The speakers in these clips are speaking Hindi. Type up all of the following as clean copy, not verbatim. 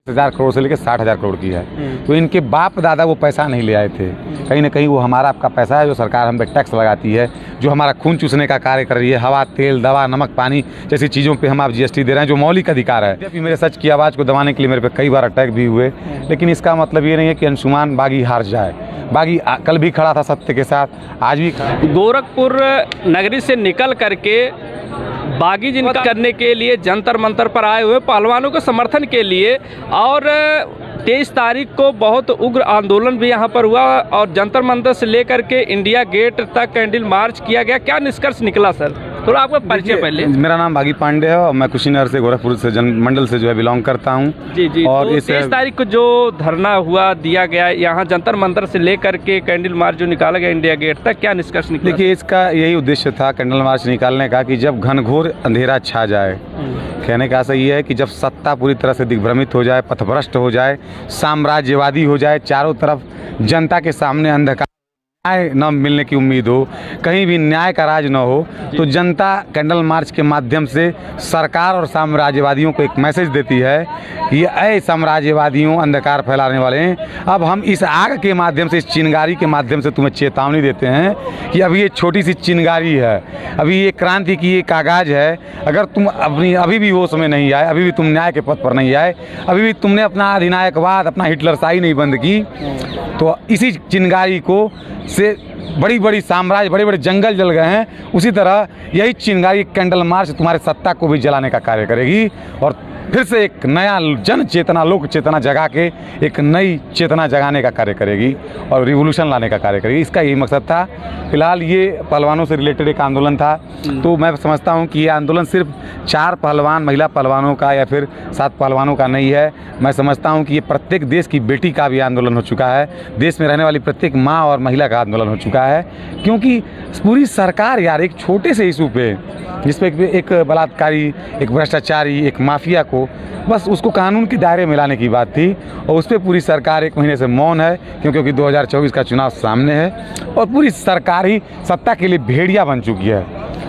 10,000 करोड़ से लेकर 60,000 करोड़ की है। तो इनके बाप दादा वो पैसा नहीं ले आए थे। कहीं ना कहीं वो हमारा आपका पैसा है जो सरकार हम पे टैक्स लगाती है, जो हमारा खून चूसने का कार्य कर रही है। हवा, तेल, दवा, नमक, पानी जैसी चीज़ों पे हम आप जीएसटी दे रहे हैं जो मौलिक अधिकार है। जबकि मेरे सच की आवाज़ को दबाने के लिए मेरे पे कई बार अटैक भी हुए, लेकिन इसका मतलब ये नहीं है कि अंशुमान बागी हार जाए। बागी कल भी खड़ा था सत्य के साथ, आज भी खड़ा। गोरखपुर नगरी से निकल करके बागी जिनका करने के लिए जंतर मंतर पर आए हुए पहलवानों के समर्थन के लिए, और 23 तारीख को बहुत उग्र आंदोलन भी यहां पर हुआ और जंतर मंतर से लेकर के इंडिया गेट तक कैंडल मार्च किया गया। क्या निष्कर्ष निकला सर? थोड़ा आपका परिचय पहले। मेरा नाम बागी पांडे है और मैं कुशीनगर से गोरखपुर से जन मंडल से जो है बिलोंग करता हूं। जी जी। और तो इस 23 तारीख को जो धरना हुआ दिया गया यहाँ जंतर मंतर से लेकर के कैंडल मार्च जो निकाला गया इंडिया गेट तक, क्या निष्कर्ष निकला? देखिए, इसका यही उद्देश्य था कैंडल मार्च निकालने का कि जब घनघोर अंधेरा छा जाए, कहने का सही है कि जब सत्ता पूरी तरह से दिग्भ्रमित हो जाए, पथभ्रष्ट हो जाए, साम्राज्यवादी हो जाए, चारों तरफ जनता के सामने अंधकार, न्याय न मिलने की उम्मीद हो, कहीं भी न्याय का राज न हो, तो जनता कैंडल मार्च के माध्यम से सरकार और साम्राज्यवादियों को एक मैसेज देती है कि ऐ साम्राज्यवादियों, अंधकार फैलाने वाले, अब हम इस आग के माध्यम से, इस चिंगारी के माध्यम से तुम्हें चेतावनी देते हैं कि अभी ये छोटी सी चिंगारी है, अभी ये क्रांति की एक आगाज है। अगर तुम अभी भी होश में नहीं आए, अभी भी तुम न्याय के पथ पर नहीं आए, अभी भी तुमने अपना अधिनायकवाद, अपना हिटलरशाही नहीं बंद की, तो इसी चिंगारी को से बड़ी बड़ी साम्राज्य, बड़े बड़े जंगल जल गए हैं, उसी तरह यही चिंगारी कैंडल मार्च तुम्हारे सत्ता को भी जलाने का कार्य करेगी और फिर से एक नया जन चेतना, लोक चेतना जगा के एक नई चेतना जगाने का कार्य करेगी और रिवोल्यूशन लाने का कार्य करेगी। इसका यही मकसद था। फिलहाल ये पहलवानों से रिलेटेड एक आंदोलन था, तो मैं समझता हूँ कि ये आंदोलन सिर्फ 4 पहलवान, महिला पहलवानों का या फिर 7 पहलवानों का नहीं है। मैं समझता हूँ कि ये प्रत्येक देश की बेटी का भी आंदोलन हो चुका है, देश में रहने वाली प्रत्येक माँ और महिला का आंदोलन हो चुका है। क्योंकि पूरी सरकार यार एक छोटे से इशू पे, जिसपे एक बलात्कारी, एक भ्रष्टाचारी, एक माफिया को बस उसको कानून के दायरे में लाने की बात थी, और उस पर पूरी सरकार 1 महीने से मौन है, क्योंकि 2024 का चुनाव सामने है और पूरी सरकार ही सत्ता के लिए भेड़िया बन चुकी है।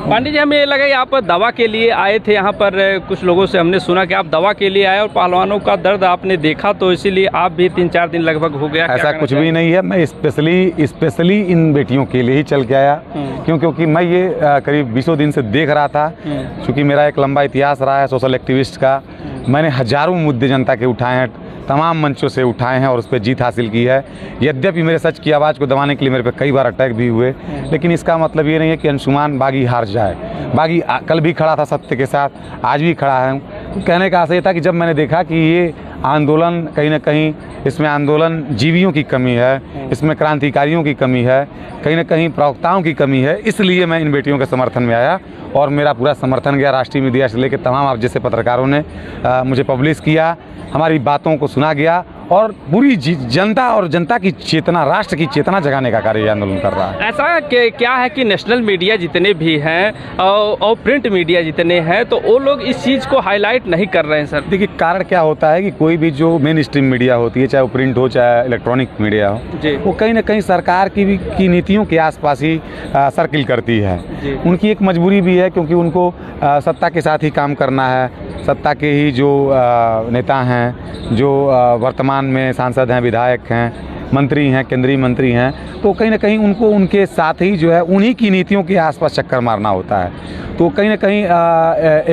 पांडे जी, हमें ये लगा आप दवा के लिए आए थे यहाँ पर। कुछ लोगों से हमने सुना कि आप दवा के लिए आए और पहलवानों का दर्द आपने देखा, तो इसीलिए आप भी 3-4 दिन लगभग हो गया। ऐसा कुछ भी नहीं है, मैं स्पेशली इन बेटियों के लिए ही चल के आया, क्योंकि मैं ये करीब 20 दिन से देख रहा था। चूँकि मेरा एक लंबा इतिहास रहा है सोशल एक्टिविस्ट का, मैंने हजारों मुद्दे जनता के उठाए हैं, तमाम मंचों से उठाए हैं और उस पर जीत हासिल की है। यद्यपि मेरे सच की आवाज़ को दबाने के लिए मेरे पे कई बार अटैक भी हुए, लेकिन इसका मतलब ये नहीं है कि अंशुमान बागी हार जाए। बागी कल भी खड़ा था सत्य के साथ, आज भी खड़ा है। कहने का आशय था कि जब मैंने देखा कि ये आंदोलन कहीं ना कहीं, इसमें आंदोलन जीवियों की कमी है, इसमें क्रांतिकारियों की कमी है, कहीं ना कहीं प्रवक्ताओं की कमी है, इसलिए मैं इन बेटियों के समर्थन में आया और मेरा पूरा समर्थन गया। राष्ट्रीय मीडिया से लेकर तमाम आप जैसे पत्रकारों ने मुझे पब्लिश किया, हमारी बातों को सुना गया और पूरी जनता और जनता की चेतना, राष्ट्र की चेतना जगाने का कार्य आंदोलन कर रहा है। ऐसा क्या है कि नेशनल मीडिया जितने भी हैं और प्रिंट मीडिया जितने हैं, तो वो लोग इस चीज़ को हाईलाइट नहीं कर रहे हैं सर? देखिए, कारण क्या होता है कि कोई भी जो मेन स्ट्रीम मीडिया होती है, चाहे वो प्रिंट हो चाहे इलेक्ट्रॉनिक मीडिया हो, वो कहीं ना कहीं सरकार की नीतियों के आसपास ही सर्किल करती है। उनकी एक मजबूरी भी है, क्योंकि उनको सत्ता के साथ ही काम करना है। सत्ता के ही जो नेता हैं, जो वर्तमान में सांसद हैं, विधायक हैं, मंत्री हैं, केंद्रीय मंत्री हैं, तो कहीं ना कहीं उनको उनके साथ ही जो है उन्हीं की नीतियों के आसपास चक्कर मारना होता है। तो कहीं ना कहीं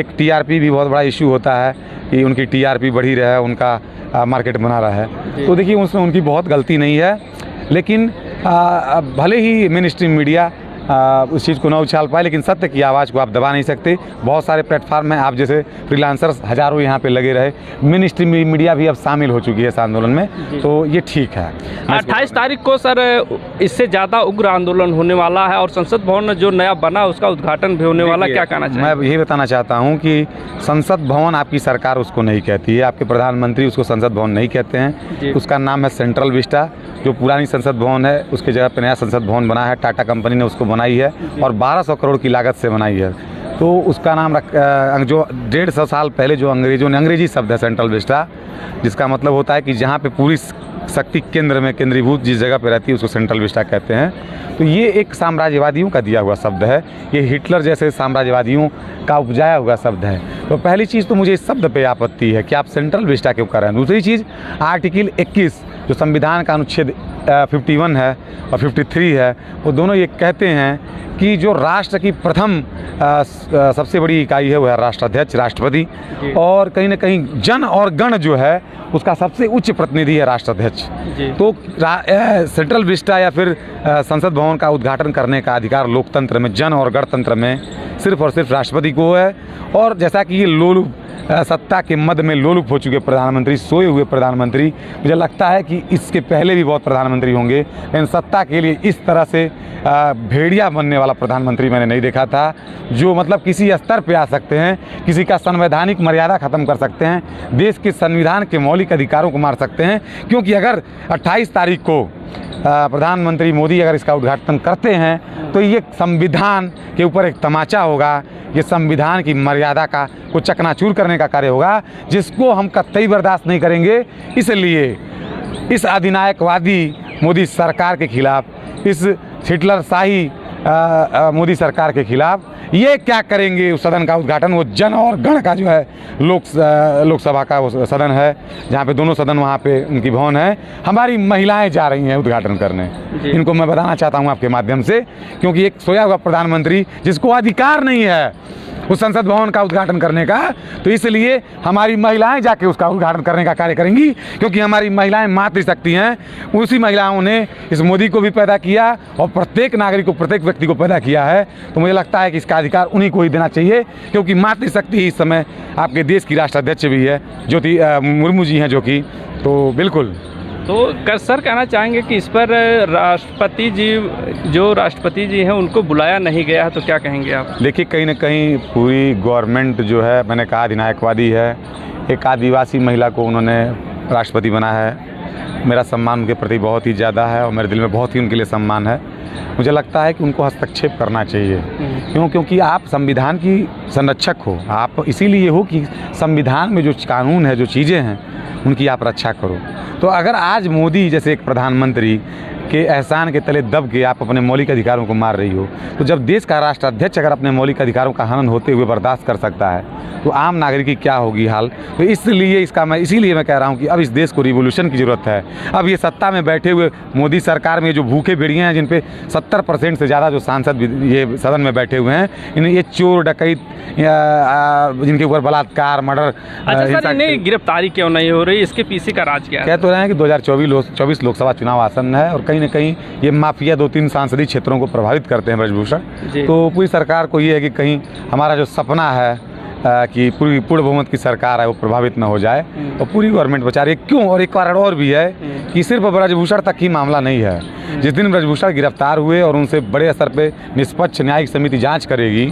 एक टीआरपी भी बहुत बड़ा इशू होता है कि उनकी टीआरपी बढ़ी रहे, उनका मार्केट बना रहा है। तो देखिए, उसमें उनकी बहुत गलती नहीं है, लेकिन भले ही मेन स्ट्रीम मीडिया उस चीज़ को न उछाल पाए, लेकिन सत्य की आवाज़ को आप दबा नहीं सकते। बहुत सारे प्लेटफार्म हैं, आप जैसे फ्रीलांसर्स हजारों यहाँ पे लगे रहे, मेन स्ट्रीम मीडिया भी अब शामिल हो चुकी है इस आंदोलन में, तो ये ठीक है। 28 तारीख को सर इससे ज़्यादा उग्र आंदोलन होने वाला है और संसद भवन जो नया बना उसका उद्घाटन भी होने वाला, क्या कहना चाहिए? मैं यही बताना चाहता हूँ कि संसद भवन आपकी सरकार उसको नहीं कहती है, आपके प्रधानमंत्री उसको संसद भवन नहीं कहते हैं। उसका नाम है सेंट्रल विस्टा। जो पुरानी संसद भवन है उसके जगह पर नया संसद भवन बना है, टाटा कंपनी ने उसको बनाई है और 1200 करोड़ की लागत से बनाई है। तो उसका नाम जो 150 साल पहले जो अंग्रेजों ने, अंग्रेजी शब्द है सेंट्रल विस्टा, जिसका मतलब होता है कि जहाँ पे पूरी शक्ति केंद्र में केंद्रीभूत जिस जगह पे रहती है उसको सेंट्रल विस्टा कहते हैं। तो ये एक साम्राज्यवादियों का दिया हुआ शब्द है, ये हिटलर जैसे साम्राज्यवादियों का उपजाया हुआ शब्द है। तो पहली चीज़ तो मुझे इस शब्द पे आपत्ति है कि आप सेंट्रल विस्टा क्यों कर रहे हैं। दूसरी चीज़, आर्टिकल 21 जो संविधान का अनुच्छेद 51 है और 53 है, वो दोनों ये कहते हैं कि जो राष्ट्र की प्रथम सबसे बड़ी इकाई है वो है राष्ट्राध्यक्ष, राष्ट्रपति, और कहीं ना कहीं जन और गण जो है उसका सबसे उच्च प्रतिनिधि है राष्ट्राध्यक्ष। तो सेंट्रल विस्टा या फिर संसद भवन का उद्घाटन करने का अधिकार लोकतंत्र में, जन और गणतंत्र में सिर्फ और सिर्फ राष्ट्रपति को है। और जैसा कि ये लोलुप सत्ता के मद में लोलुप हो चुके प्रधानमंत्री, सोए हुए प्रधानमंत्री, मुझे लगता है कि इसके पहले भी बहुत प्रधानमंत्री होंगे, लेकिन सत्ता के लिए इस तरह से भेड़िया बनने वाला प्रधानमंत्री मैंने नहीं देखा था, जो मतलब किसी स्तर पे आ सकते हैं, किसी का संवैधानिक मर्यादा ख़त्म कर सकते हैं, देश के संविधान के मौलिक अधिकारों को मार सकते हैं। क्योंकि अगर 28 तारीख को प्रधानमंत्री मोदी अगर इसका उद्घाटन करते हैं तो ये संविधान के ऊपर एक तमाचा होगा, ये संविधान की मर्यादा का को चकनाचूर करने का कार्य होगा, जिसको हम कतई बर्दाश्त नहीं करेंगे। इसलिए इस अधिनायकवादी मोदी सरकार के खिलाफ, इस हिटलर शाही मोदी सरकार के खिलाफ ये क्या करेंगे उस सदन का उद्घाटन, वो जन और गण का जो है लोकसभा का वो सदन है, जहाँ पे दोनों सदन वहाँ पे उनकी भवन है, हमारी महिलाएं जा रही हैं उद्घाटन करने। इनको मैं बताना चाहता हूँ आपके माध्यम से, क्योंकि एक सोया हुआ प्रधानमंत्री जिसको अधिकार नहीं है उस संसद भवन का उद्घाटन करने का, तो इसलिए हमारी महिलाएं जाके उसका उद्घाटन करने का कार्य करेंगी, क्योंकि हमारी महिलाएं मातृशक्ति हैं। उसी महिलाओं ने इस मोदी को भी पैदा किया और प्रत्येक नागरिक को, प्रत्येक व्यक्ति को पैदा किया है। तो मुझे लगता है कि इसका अधिकार उन्हीं को ही देना चाहिए, क्योंकि मातृशक्ति इस समय आपके देश की राष्ट्राध्यक्ष भी है, ज्योति मुर्मू जी हैं, जो कि तो बिल्कुल। तो सर कहना चाहेंगे कि इस पर जो राष्ट्रपति जी हैं उनको बुलाया नहीं गया है, तो क्या कहेंगे आप? देखिए, कहीं ना कहीं पूरी गवर्नमेंट जो है, मैंने कहा अधिनायकवादी है। एक आदिवासी महिला को उन्होंने राष्ट्रपति बना है। मेरा सम्मान उनके प्रति बहुत ही ज़्यादा है और मेरे दिल में बहुत ही उनके लिए सम्मान है। मुझे लगता है कि उनको हस्तक्षेप करना चाहिए। क्योंकि आप संविधान की संरक्षक हो, आप इसीलिए हो कि संविधान में जो कानून है, जो चीज़ें हैं, उनकी आप रक्षा करो। तो अगर आज मोदी जैसे एक प्रधानमंत्री के एहसान के तले दब के आप अपने मौलिक अधिकारों को मार रही हो, तो जब देश का राष्ट्राध्यक्ष अगर अपने मौलिक अधिकारों का हनन होते हुए बर्दाश्त कर सकता है, तो आम नागरिक की क्या होगी हाल। तो इसीलिए मैं कह रहा हूँ कि अब इस देश को रिवोल्यूशन की ज़रूरत है। अब ये सत्ता में बैठे हुए मोदी सरकार में जो भूखे भेड़िए हैं, जिन पे 70% से ज़्यादा जो सांसद ये सदन में बैठे हुए हैं, इन्हें ये चोर डकैत जिनके ऊपर बलात्कार, मर्डर, इन्हें गिरफ्तारी क्यों नहीं हो रही, इसके पीछे का राज क्या है? कह तो रहे हैं कि 2024 लोकसभा चुनाव आसन्न है और कहीं ना कहीं ये माफिया 2-3 संसदीय क्षेत्रों को प्रभावित करते हैं ब्रजभूषण। तो पूरी सरकार को ये है कि कहीं हमारा जो सपना है कि पूरी पूर्ण बहुमत की सरकार है वो प्रभावित न हो जाए, और पूरी गवर्नमेंट बचा रही है। क्यों? और एक कारण और भी है कि सिर्फ ब्रजभूषण तक ही मामला नहीं है। जिस दिन ब्रजभूषण गिरफ्तार हुए और उनसे बड़े स्तर पे निष्पक्ष न्यायिक समिति जांच करेगी,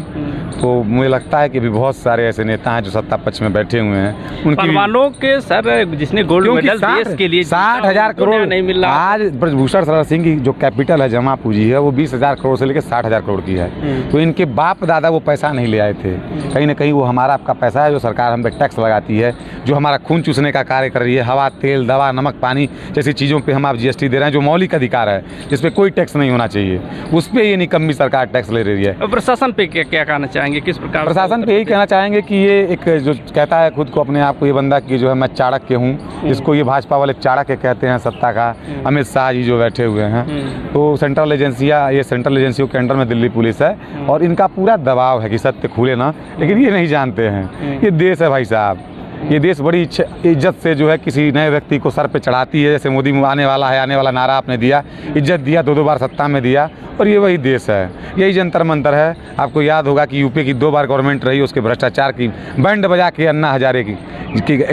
तो मुझे लगता है कि भी बहुत सारे ऐसे नेता हैं जो सत्ता पक्ष में बैठे हुए हैं, उनकी पहलवानों के सर जिसने गोल्ड मेडल देश के लिए 60,000 करोड़ नहीं मिल रहा। आज ब्रजभूषण शरण सिंह की जो कैपिटल है, जमा पूंजी है, वो 20,000 करोड़ से लेकर 60,000 करोड़ की है। तो इनके बाप दादा वो पैसा नहीं ले आए थे, कहीं ना कहीं वो हमारा आपका पैसा है जो सरकार हम पे टैक्स लगाती है, जो हमारा खून चूसने का कार्य कर रही है। हवा, तेल, दवा, नमक, पानी जैसी चीज़ों पे हम आप जीएसटी दे रहे हैं, जो मौलिक अधिकार है, जिस पे कोई टैक्स नहीं होना चाहिए, उस पे ये निकम्मी सरकार टैक्स ले रही है। प्रशासन पे क्या कहना चाहेंगे, किस प्रकार? प्रशासन पे यही कहना चाहेंगे कि ये एक जो कहता है खुद को अपने आप को ये बंदा कि जो है मैं चाणक्य हूँ, जिसको ये भाजपा वाले चाणक्य कहते हैं सत्ता का, अमित शाह जी जो बैठे हुए हैं, तो सेंट्रल एजेंसियों के अंडर में दिल्ली पुलिस है और इनका पूरा दबाव है कि सत्य खुले ना, लेकिन ये नहीं जानते हैं। ये देश है भाई साहब, ये देश बड़ी इज्जत से जो है किसी नए व्यक्ति को सर पे चढ़ाती है। जैसे मोदी आने वाला नारा आपने दिया, इज्जत दिया, 2 बार सत्ता में दिया, और ये वही देश है, यही जंतर मंतर है। आपको याद होगा कि यूपी की 2 बार गवर्नमेंट रही, उसके भ्रष्टाचार की बैंड बजा के अन्ना हजारे की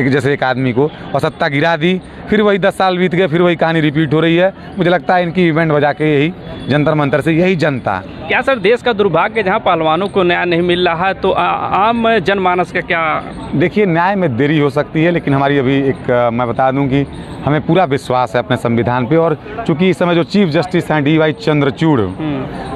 जैसे एक आदमी को और सत्ता गिरा दी, फिर वही 10 साल बीत गए, फिर वही कहानी रिपीट हो रही है। मुझे लगता है इनकी इवेंट बजा के यही जंतर मंतर से यही जनता। क्या सर देश का दुर्भाग्य जहां पहलवानों को न्याय नहीं मिल रहा है, तो आम जनमानस का क्या? देखिए, न्याय में देरी हो सकती है, लेकिन हमारी अभी मैं बता दूं कि हमें पूरा विश्वास है अपने संविधान पे, और चूंकि इस समय जो चीफ जस्टिस हैं DY चंद्रचूड़,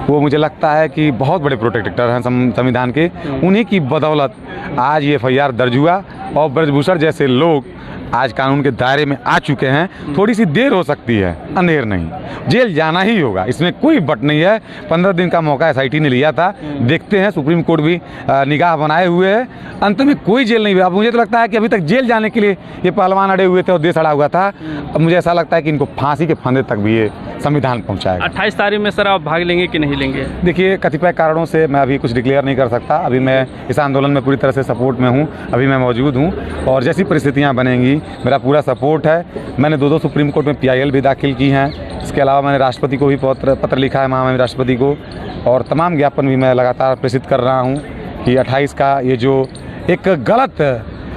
वो मुझे लगता है कि बहुत बड़े प्रोटेक्टर हैं संविधान के। उन्हीं की बदौलत आज ये FIR दर्ज हुआ और ब्रजभूषण जैसे लोग आज कानून के दायरे में आ चुके हैं। थोड़ी सी देर हो सकती है, अंधेर नहीं, जेल जाना ही होगा, इसमें कोई बट नहीं है। 15 दिन का मौका SIT ने लिया था, देखते हैं, सुप्रीम कोर्ट भी निगाह बनाए हुए है, अंत में कोई जेल नहीं हुआ। अब मुझे तो लगता है कि अभी तक जेल जाने के लिए ये पहलवान अड़े हुए थे और देश अड़ा हुआ था। अब मुझे ऐसा लगता है कि इनको फांसी के फंदे तक भी ये संविधान पहुँचाएगा। 28 तारीख में सर आप भाग लेंगे कि नहीं लेंगे? देखिए, कतिपय कारणों से मैं अभी कुछ डिक्लेयर नहीं कर सकता। अभी मैं इस आंदोलन में पूरी तरह से सपोर्ट में हूँ, अभी मैं मौजूद हूँ और जैसी परिस्थितियाँ बनेंगी मेरा पूरा सपोर्ट है। मैंने 2 सुप्रीम कोर्ट में PIL भी दाखिल की हैं। इसके अलावा मैंने राष्ट्रपति को भी पत्र लिखा है, महामहिम राष्ट्रपति को, और तमाम ज्ञापन भी मैं लगातार प्रेषित कर रहा हूँ कि 28 का ये जो एक गलत,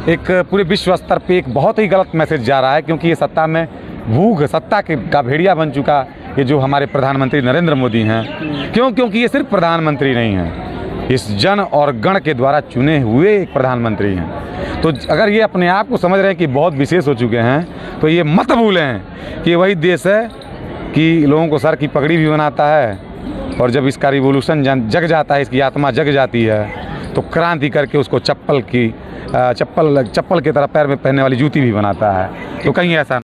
एक पूरे विश्व स्तर पे एक बहुत ही गलत मैसेज जा रहा है, क्योंकि ये सत्ता में भूख, सत्ता का भेड़िया बन चुका ये जो हमारे प्रधानमंत्री नरेंद्र मोदी हैं। क्योंकि ये सिर्फ प्रधानमंत्री नहीं हैं, इस जन और गण के द्वारा चुने हुए एक प्रधानमंत्री हैं। तो अगर ये अपने आप को समझ रहे हैं कि बहुत विशेष हो चुके हैं, तो ये मत भूलें कि वही देश है कि लोगों को सर की पगड़ी भी बनाता है, और जब इसका रिवोल्यूशन जग जाता है, इसकी आत्मा जग जाती है, तो क्रांति करके उसको चप्पल की तरह पैर में पहनने वाली जूती भी बनाता है। तो कहीं ऐसा